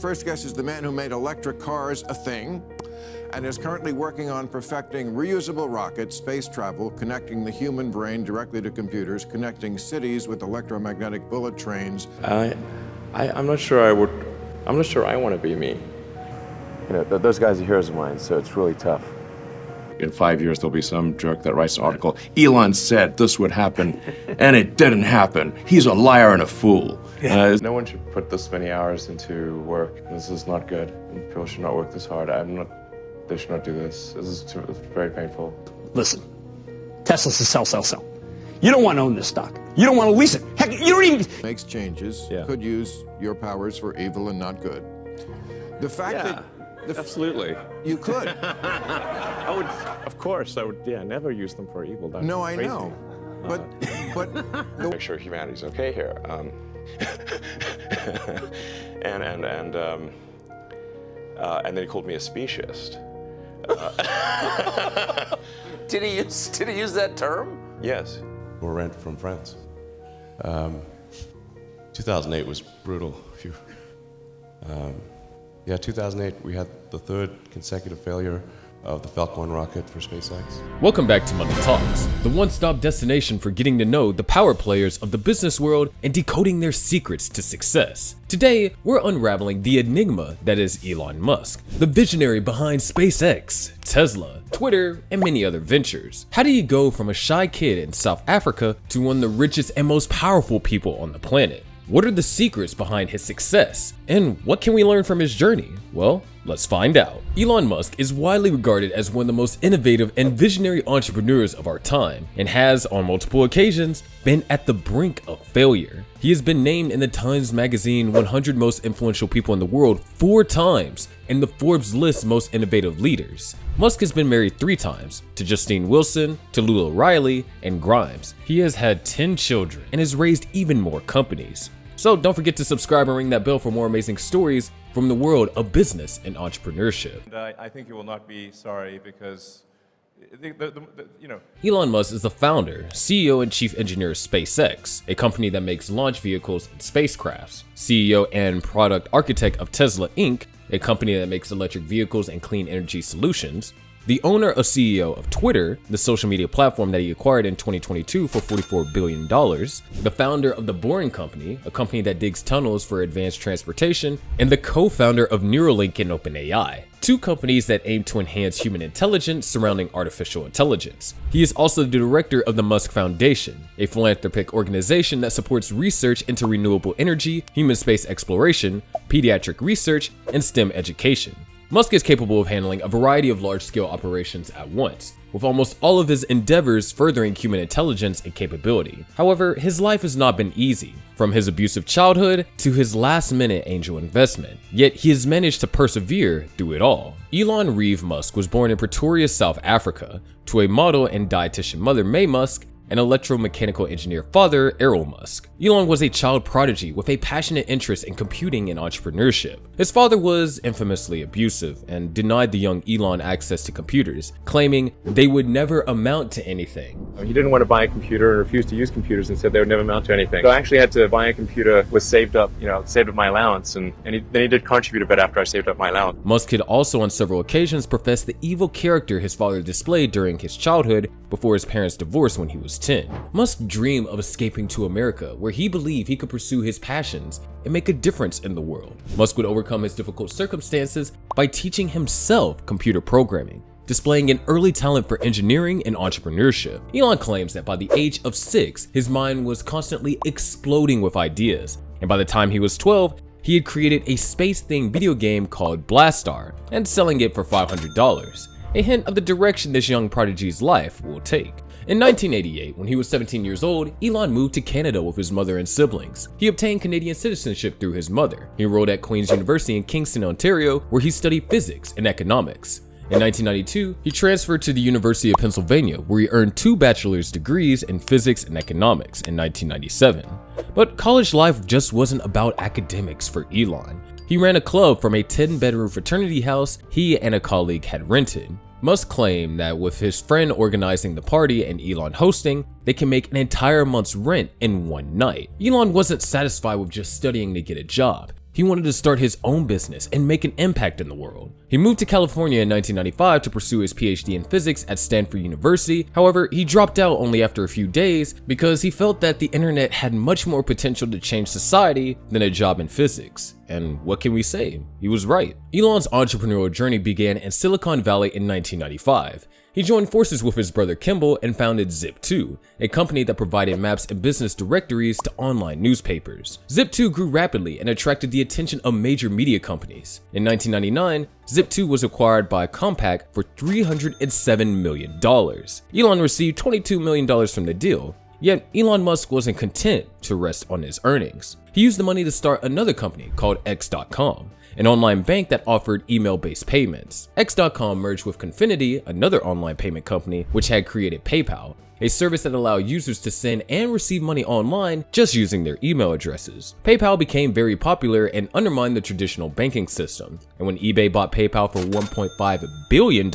first guest is the man who made electric cars a thing and is currently working on perfecting reusable rockets, space travel, connecting the human brain directly to computers, connecting cities with electromagnetic bullet trains. I'm not sure I want to be me. You know, those guys are heroes of mine, so it's really tough. In 5 years, there'll be some jerk that writes an article. Elon said this would happen, and it didn't happen. He's a liar and a fool. No one should put this many hours into work. This is not good. People should not work this hard. They should not do this. It's very painful. Listen, Tesla's a sell. You don't want to own this stock. You don't want to lease it. Heck, you don't even... Makes changes, could use your powers for evil and not good. The fact that... Absolutely. You could. I would, of course, never use them for evil. That's no, I crazy. know. But make sure humanity's okay here. And then he called me a speciesist. Did he use that term? Yes. Or rent from friends. 2008 was brutal. 2008 we had the third consecutive failure of the Falcon rocket for SpaceX. Welcome back to Money Talks, the one-stop destination for getting to know the power players of the business world and decoding their secrets to success. Today, we're unraveling the enigma that is Elon Musk, the visionary behind SpaceX, Tesla, Twitter, and many other ventures. How do you go from a shy kid in South Africa to one of the richest and most powerful people on the planet? What are the secrets behind his success? And what can we learn from his journey? Well, let's find out. Elon Musk is widely regarded as one of the most innovative and visionary entrepreneurs of our time, and has, on multiple occasions, been at the brink of failure. He has been named in the Times Magazine 100 Most Influential People in the World 4 times, and the Forbes list Most Innovative Leaders. Musk has been married 3 times, to Justine Wilson, to Lula Riley, and Grimes. He has had 10 children, and has raised even more companies. So don't forget to subscribe and ring that bell for more amazing stories from the world of business and entrepreneurship. And I think you will not be sorry because, Elon Musk is the founder, CEO, and chief engineer of SpaceX, a company that makes launch vehicles and spacecrafts, CEO and product architect of Tesla Inc., a company that makes electric vehicles and clean energy solutions, the owner and CEO of Twitter, the social media platform that he acquired in 2022 for $44 billion, the founder of The Boring Company, a company that digs tunnels for advanced transportation, and the co-founder of Neuralink and OpenAI, 2 companies that aim to enhance human intelligence surrounding artificial intelligence. He is also the director of the Musk Foundation, a philanthropic organization that supports research into renewable energy, human space exploration, pediatric research, and STEM education. Musk is capable of handling a variety of large-scale operations at once, with almost all of his endeavors furthering human intelligence and capability. However, his life has not been easy, from his abusive childhood to his last-minute angel investment. Yet he has managed to persevere through it all. Elon Reeve Musk was born in Pretoria, South Africa, to a model and dietitian mother, May Musk, and electromechanical engineer father, Errol Musk. Elon was a child prodigy with a passionate interest in computing and entrepreneurship. His father was infamously abusive and denied the young Elon access to computers, claiming they would never amount to anything. He didn't want to buy a computer and refused to use computers and said they would never amount to anything. So I actually had to buy a computer with saved up my allowance, and then he did contribute a bit after I saved up my allowance. Musk had also on several occasions professed the evil character his father displayed during his childhood before his parents divorced when he was 10. Musk dreamed of escaping to America, where he believed he could pursue his passions and make a difference in the world. Musk would overcome his difficult circumstances by teaching himself computer programming, displaying an early talent for engineering and entrepreneurship. Elon claims that by the age of 6, his mind was constantly exploding with ideas, and by the time he was 12, he had created a space-themed video game called Blastar and selling it for $500, a hint of the direction this young prodigy's life will take. In 1988, when he was 17 years old, Elon moved to Canada with his mother and siblings. He obtained Canadian citizenship through his mother. He enrolled at Queen's University in Kingston, Ontario, where he studied physics and economics. In 1992, he transferred to the University of Pennsylvania, where he earned 2 bachelor's degrees in physics and economics in 1997. But college life just wasn't about academics for Elon. He ran a club from a 10-bedroom fraternity house he and a colleague had rented. Musk claimed that with his friend organizing the party and Elon hosting, they can make an entire month's rent in one night. Elon wasn't satisfied with just studying to get a job. He wanted to start his own business and make an impact in the world. He moved to California in 1995 to pursue his PhD in physics at Stanford University. However, he dropped out only after a few days because he felt that the internet had much more potential to change society than a job in physics. And what can we say? He was right. Elon's entrepreneurial journey began in Silicon Valley in 1995. He joined forces with his brother Kimball and founded Zip2, a company that provided maps and business directories to online newspapers. Zip2 grew rapidly and attracted the attention of major media companies. In 1999, Zip2 was acquired by Compaq for $307 million. Elon received $22 million from the deal. Yet, Elon Musk wasn't content to rest on his earnings. He used the money to start another company called X.com, an online bank that offered email-based payments. X.com merged with Confinity, another online payment company, which had created PayPal, a service that allowed users to send and receive money online just using their email addresses. PayPal became very popular and undermined the traditional banking system, and when eBay bought PayPal for $1.5 billion,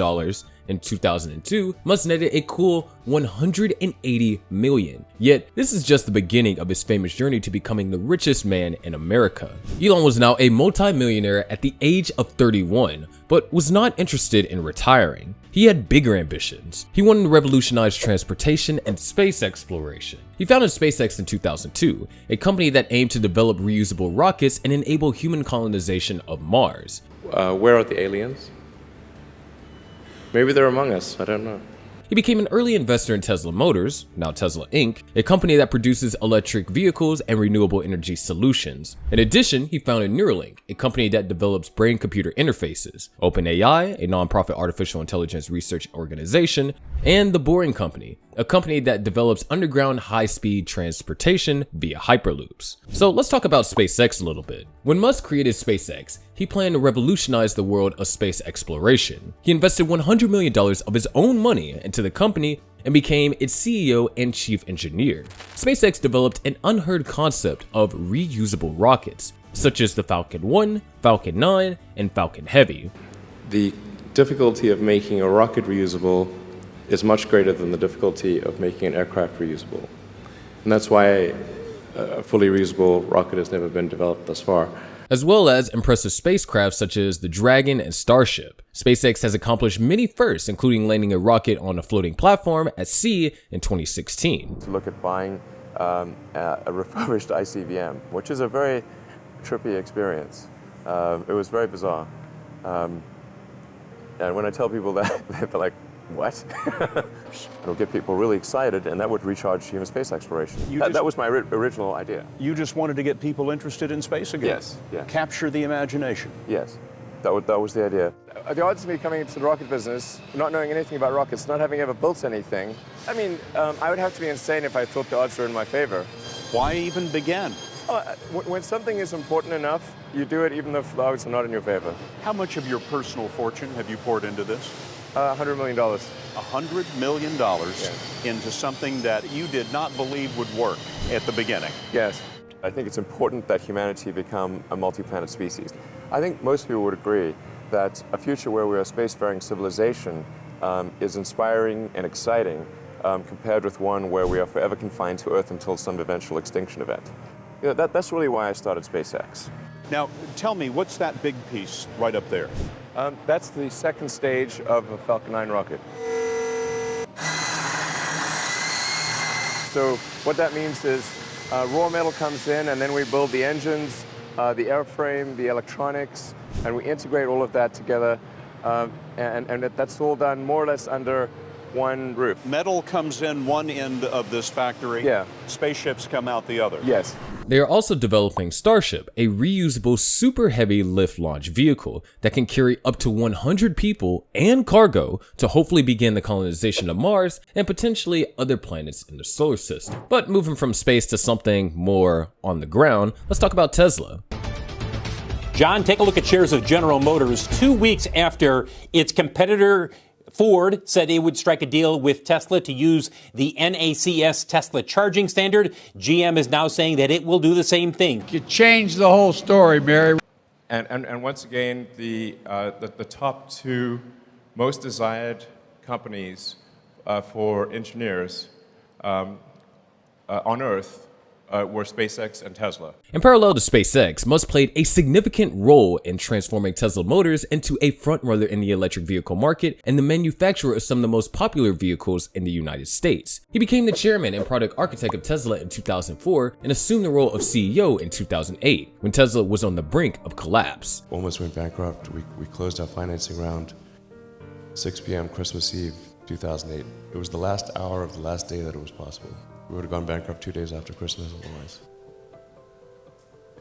in 2002, Musk netted a cool $180 million. Yet, this is just the beginning of his famous journey to becoming the richest man in America. Elon was now a multi-millionaire at the age of 31, but was not interested in retiring. He had bigger ambitions. He wanted to revolutionize transportation and space exploration. He founded SpaceX in 2002, a company that aimed to develop reusable rockets and enable human colonization of Mars. Where are the aliens? Maybe they're among us, I don't know. He became an early investor in Tesla Motors, now Tesla Inc., a company that produces electric vehicles and renewable energy solutions. In addition, he founded Neuralink, a company that develops brain-computer interfaces, OpenAI, a nonprofit artificial intelligence research organization, and The Boring Company, a company that develops underground high-speed transportation via hyperloops. So let's talk about SpaceX a little bit. When Musk created SpaceX, he planned to revolutionize the world of space exploration. He invested $100 million of his own money into the company and became its CEO and chief engineer. SpaceX developed an unheard concept of reusable rockets, such as the Falcon 1, Falcon 9, and Falcon Heavy. The difficulty of making a rocket reusable is much greater than the difficulty of making an aircraft reusable. And that's why a fully reusable rocket has never been developed thus far. As well as impressive spacecraft such as the Dragon and Starship. SpaceX has accomplished many firsts, including landing a rocket on a floating platform at sea in 2016. To look at buying a refurbished ICBM, which is a very trippy experience. It was very bizarre. And when I tell people that, they're like, what? It'll get people really excited, and that would recharge human space exploration. That was my original idea. You just wanted to get people interested in space again? Yes, yeah. Capture the imagination? Yes, that was the idea. The odds of me coming into the rocket business, not knowing anything about rockets, not having ever built anything, I mean, I would have to be insane if I thought the odds were in my favor. Why even begin? When something is important enough, you do it even if the odds are not in your favor. How much of your personal fortune have you poured into this? $100 million. $100 million into something that you did not believe would work at the beginning. Yes. I think it's important that humanity become a multi-planet species. I think most people would agree that a future where we are a spacefaring civilization is inspiring and exciting compared with one where we are forever confined to Earth until some eventual extinction event. You know, that's really why I started SpaceX. Now, tell me, what's that big piece right up there? That's the second stage of a Falcon 9 rocket. So what that means is raw metal comes in, and then we build the engines, the airframe, the electronics, and we integrate all of that together. And that's all done more or less under one roof. Metal comes in one end of this factory. Yeah. Spaceships come out the other. Yes. They are also developing Starship, a reusable super heavy lift launch vehicle that can carry up to 100 people and cargo to hopefully begin the colonization of Mars and potentially other planets in the solar system. But moving from space to something more on the ground, let's talk about Tesla. John, take a look at shares of General Motors 2 weeks after its competitor Ford said it would strike a deal with Tesla to use the NACS Tesla charging standard. GM is now saying that it will do the same thing. You changed the whole story, Mary. And once again, the top two most desired companies for engineers on Earth were SpaceX and Tesla. In parallel to SpaceX, Musk played a significant role in transforming Tesla Motors into a frontrunner in the electric vehicle market and the manufacturer of some of the most popular vehicles in the United States. He became the chairman and product architect of Tesla in 2004 and assumed the role of CEO in 2008, when Tesla was on the brink of collapse. Almost went bankrupt. We closed our financing round 6 p.m. Christmas Eve 2008. It was the last hour of the last day that it was possible. We would have gone bankrupt 2 days after Christmas otherwise.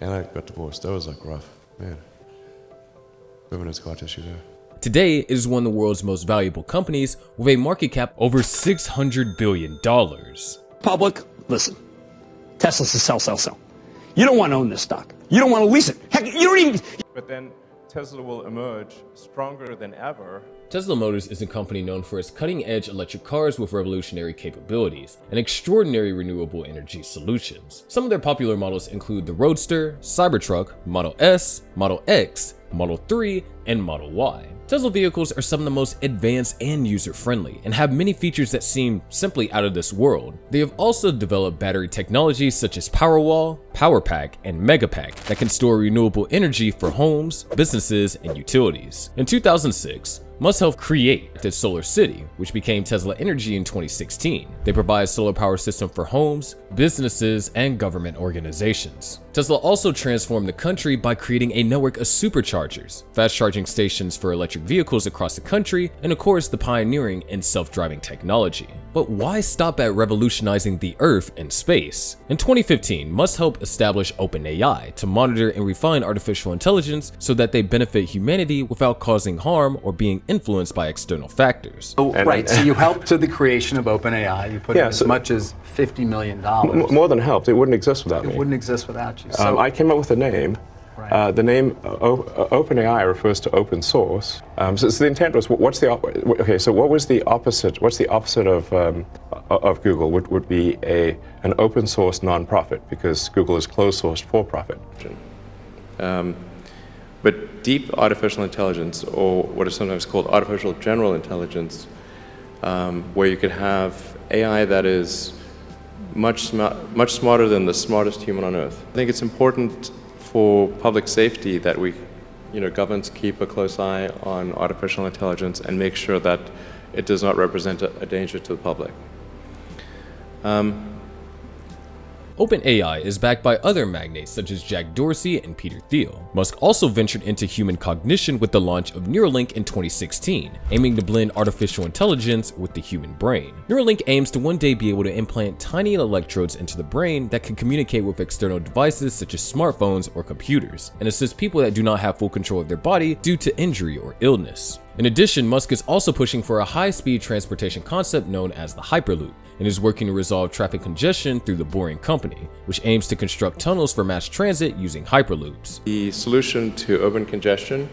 And I got divorced. That was like rough, man. Women scar tissue there. Today, it is one of the world's most valuable companies with a market cap over $600 billion. Public, listen. Tesla's a sell. You don't want to own this stock. You don't want to lease it. Heck, you don't even... But then Tesla will emerge stronger than ever. Tesla Motors is a company known for its cutting-edge electric cars with revolutionary capabilities and extraordinary renewable energy solutions. Some of their popular models include the Roadster, Cybertruck, Model S, Model X, Model 3, and Model Y. Tesla vehicles are some of the most advanced and user-friendly and have many features that seem simply out of this world. They have also developed battery technologies such as Powerwall, PowerPack, and Megapack that can store renewable energy for homes, businesses, and utilities. In 2006, Musk helped create the Solar City, which became Tesla Energy in 2016. They provide a solar power system for homes, businesses, and government organizations. Tesla also transformed the country by creating a network of superchargers, fast charging stations for electric vehicles across the country, and of course the pioneering in self-driving technology. But why stop at revolutionizing the Earth and space? In 2015, Musk helped establish OpenAI to monitor and refine artificial intelligence so that they benefit humanity without causing harm or being influenced by external factors. So you helped to the creation of OpenAI. You put in as much as $50 million. More than helped. It wouldn't exist without me. It wouldn't exist without you. So I came up with a name. Right. The name OpenAI refers to open source. So the intent was, what was the opposite? What's the opposite of Google? Would be an open source nonprofit, because Google is closed source for profit. But deep artificial intelligence, or what is sometimes called artificial general intelligence, where you could have AI that is much smarter than the smartest human on Earth. I think it's important for public safety that governments keep a close eye on artificial intelligence and make sure that it does not represent a danger to the public. OpenAI is backed by other magnates such as Jack Dorsey and Peter Thiel. Musk also ventured into human cognition with the launch of Neuralink in 2016, aiming to blend artificial intelligence with the human brain. Neuralink aims to one day be able to implant tiny electrodes into the brain that can communicate with external devices such as smartphones or computers, and assist people that do not have full control of their body due to injury or illness. In addition, Musk is also pushing for a high-speed transportation concept known as the Hyperloop, and is working to resolve traffic congestion through the Boring Company, which aims to construct tunnels for mass transit using Hyperloops. The solution to urban congestion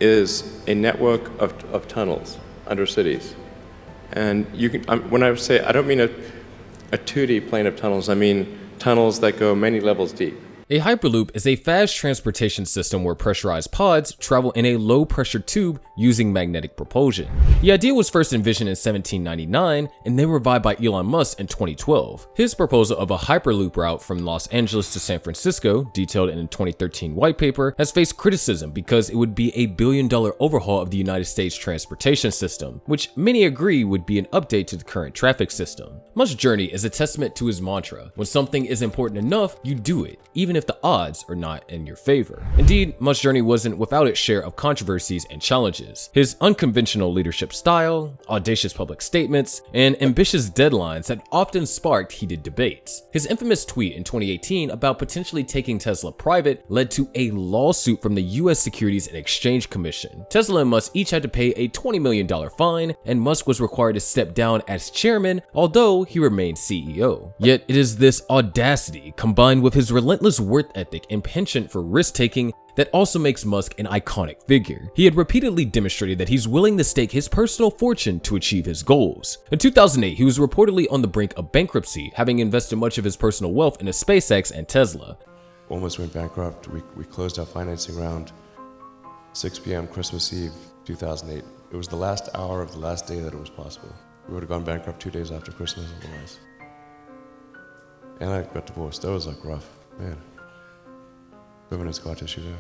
is a network of tunnels under cities. And when I say, I don't mean a 2D plane of tunnels, I mean tunnels that go many levels deep. A Hyperloop is a fast transportation system where pressurized pods travel in a low-pressure tube using magnetic propulsion. The idea was first envisioned in 1799 and then revived by Elon Musk in 2012. His proposal of a Hyperloop route from Los Angeles to San Francisco, detailed in a 2013 white paper, has faced criticism because it would be a billion-dollar overhaul of the United States transportation system, which many agree would be an update to the current traffic system. Musk's journey is a testament to his mantra: when something is important enough, you do it, even if the odds are not in your favor. Indeed, Musk's journey wasn't without its share of controversies and challenges. His unconventional leadership style, audacious public statements, and ambitious deadlines had often sparked heated debates. His infamous tweet in 2018 about potentially taking Tesla private led to a lawsuit from the US Securities and Exchange Commission. Tesla and Musk each had to pay a $20 million fine, and Musk was required to step down as chairman, although he remained CEO. Yet it is this audacity, combined with his relentless work ethic and penchant for risk-taking, that also makes Musk an iconic figure. He had repeatedly demonstrated that he's willing to stake his personal fortune to achieve his goals. In 2008, he was reportedly on the brink of bankruptcy, having invested much of his personal wealth into SpaceX and Tesla. Almost went bankrupt. We closed our financing round 6 p.m. Christmas Eve 2008. It was the last hour of the last day that it was possible. We would have gone bankrupt 2 days after Christmas otherwise. and I got divorced. That was like rough, man. Permanent scar tissue there.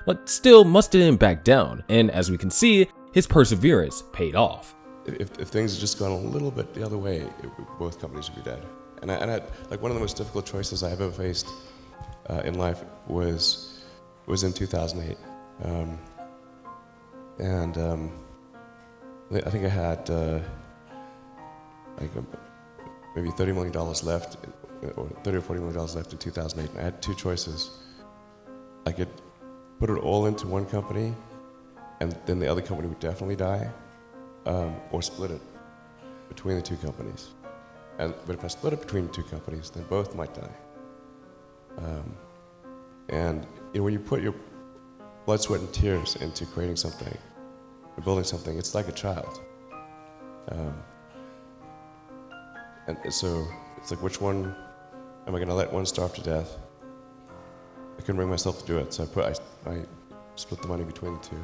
But still, Musk didn't back down, and as we can see, his perseverance paid off. If things had just gone a little bit the other way, both companies would be dead. And I like one of the most difficult choices I've ever faced in life was in 2008. I think I had maybe $30 million left, or $30 or $40 million left in 2008. And I had two choices. I could put it all into one company, and then the other company would definitely die, or split it between the two companies. But if I split it between the two companies, then both might die. And when you put your blood, sweat, and tears into creating something, or building something, it's like a child. And so it's like, which one am I going to let one starve to death? I couldn't bring myself to do it, so I split the money between the two.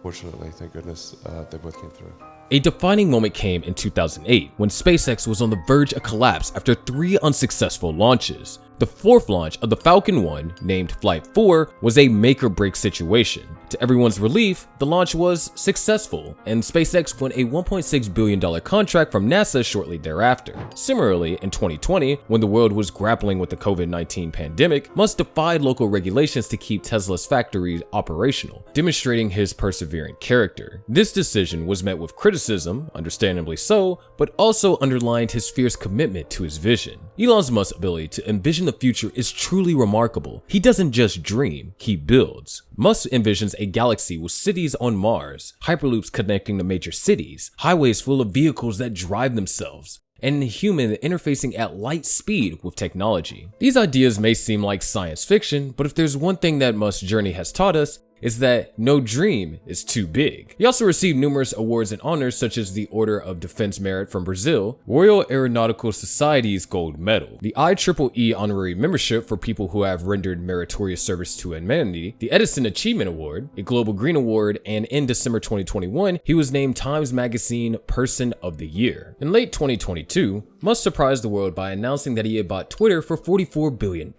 Fortunately, thank goodness, they both came through. A defining moment came in 2008 when SpaceX was on the verge of collapse after 3 unsuccessful launches. The 4th launch of the Falcon 1, named Flight 4, was a make-or-break situation. To everyone's relief, the launch was successful, and SpaceX won a $1.6 billion contract from NASA shortly thereafter. Similarly, in 2020, when the world was grappling with the COVID-19 pandemic, Musk defied local regulations to keep Tesla's factories operational, demonstrating his persevering character. This decision was met with criticism, understandably so, but also underlined his fierce commitment to his vision. Elon Musk's ability to envision the future is truly remarkable. He doesn't just dream, he builds. Musk envisions a galaxy with cities on Mars, hyperloops connecting the major cities, highways full of vehicles that drive themselves, and a human interfacing at light speed with technology. These ideas may seem like science fiction, but if there's one thing that Musk's journey has taught us, is that no dream is too big. He also received numerous awards and honors such as the Order of Defense Merit from Brazil, Royal Aeronautical Society's Gold Medal, the IEEE Honorary Membership for people who have rendered meritorious service to humanity, the Edison Achievement Award, a Global Green Award, and in December 2021, he was named Times Magazine Person of the Year. In late 2022, Musk surprised the world by announcing that he had bought Twitter for $44 billion.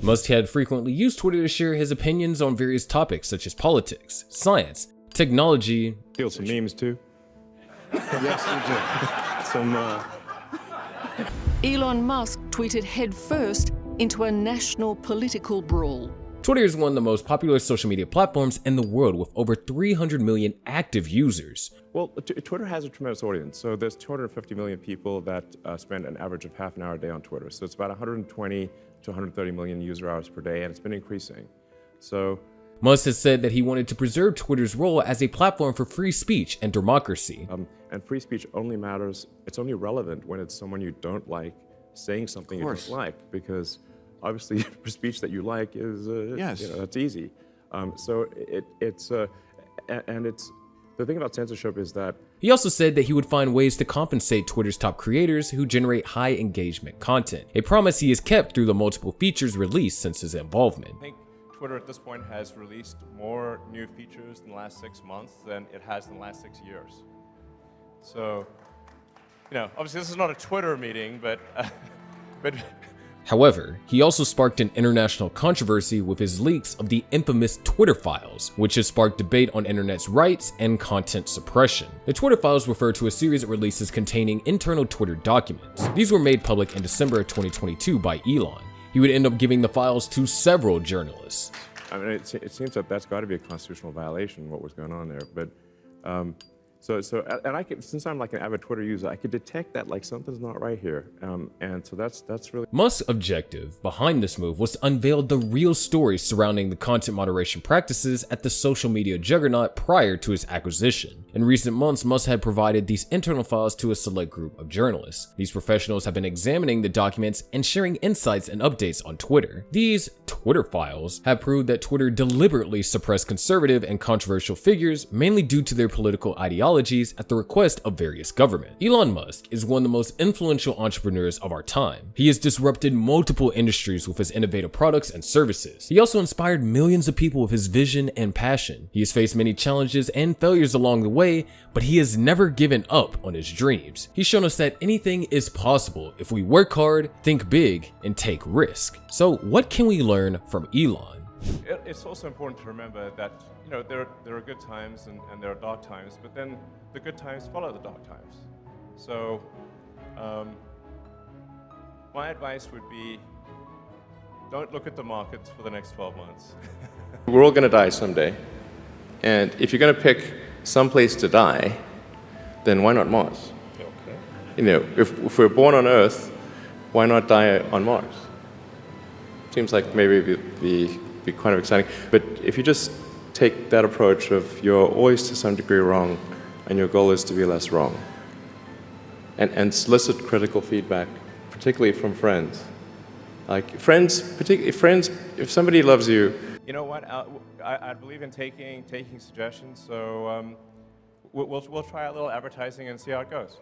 Musk had frequently used Twitter to share his opinions on various topics such as politics, science, technology. Steal some memes too. Yes, Some. Elon Musk tweeted headfirst into a national political brawl. Twitter is one of the most popular social media platforms in the world with over 300 million active users. Well, Twitter has a tremendous audience. So there's 250 million people that spend an average of half an hour a day on Twitter. So it's about 120 to 130 million user hours per day, and it's been increasing. So Musk has said that he wanted to preserve Twitter's role as a platform for free speech and democracy. And free speech only matters, it's only relevant when it's someone you don't like saying something you don't like, because obviously speech that you like is, that's easy. The thing about censorship is that he also said that he would find ways to compensate Twitter's top creators who generate high engagement content, a promise he has kept through the multiple features released since his involvement. I think Twitter at this point has released more new features in the last 6 months than it has in the last 6 years. So, obviously this is not a Twitter meeting, but However, he also sparked an international controversy with his leaks of the infamous Twitter files, which has sparked debate on internet's rights and content suppression. The Twitter files refer to a series of releases containing internal Twitter documents. These were made public in December of 2022 by Elon. He would end up giving the files to several journalists. I mean, it seems that that's got to be a constitutional violation, what was going on there. But and I could, since I'm like an avid Twitter user, I could detect that like something's not right here. And so that's really. Musk's objective behind this move was to unveil the real story surrounding the content moderation practices at the social media juggernaut prior to his acquisition. In recent months, Musk had provided these internal files to a select group of journalists. These professionals have been examining the documents and sharing insights and updates on Twitter. These Twitter files have proved that Twitter deliberately suppressed conservative and controversial figures, mainly due to their political ideologies at the request of various governments. Elon Musk is one of the most influential entrepreneurs of our time. He has disrupted multiple industries with his innovative products and services. He also inspired millions of people with his vision and passion. He has faced many challenges and failures along the way, way, but he has never given up on his dreams. He's shown us that anything is possible if we work hard, think big, and take risk. So what can we learn from Elon? It's also important to remember that there are good times and there are dark times, but then the good times follow the dark times. So my advice would be, don't look at the markets for the next 12 months. We're all going to die someday. And if you're going to pick some place to die, then why not Mars? Okay. If we're born on Earth, why not die on Mars? Seems like maybe it'd be kind of exciting. But if you just take that approach of you're always to some degree wrong, and your goal is to be less wrong, and solicit critical feedback, particularly from friends. Like friends, if somebody loves you. You know what? I believe in taking suggestions. So we'll try a little advertising and see how it goes.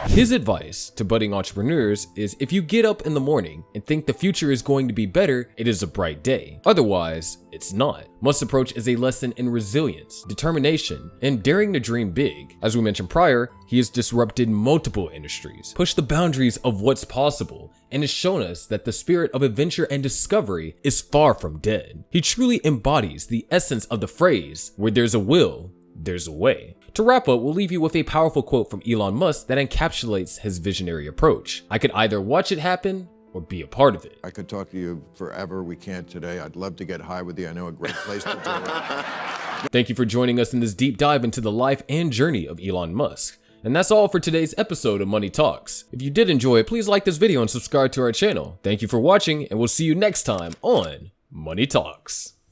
His advice to budding entrepreneurs is if you get up in the morning and think the future is going to be better, it is a bright day. Otherwise, it's not. Musk's approach is a lesson in resilience, determination, and daring to dream big. As we mentioned prior, he has disrupted multiple industries, pushed the boundaries of what's possible, and has shown us that the spirit of adventure and discovery is far from dead. He truly embodies the essence of the phrase, where there's a will, there's a way. To wrap up, we'll leave you with a powerful quote from Elon Musk that encapsulates his visionary approach. I could either watch it happen or be a part of it. I could talk to you forever. We can't today. I'd love to get high with you. I know a great place to do it. Thank you for joining us in this deep dive into the life and journey of Elon Musk. And that's all for today's episode of Money Talks. If you did enjoy it, please like this video and subscribe to our channel. Thank you for watching, and we'll see you next time on Money Talks.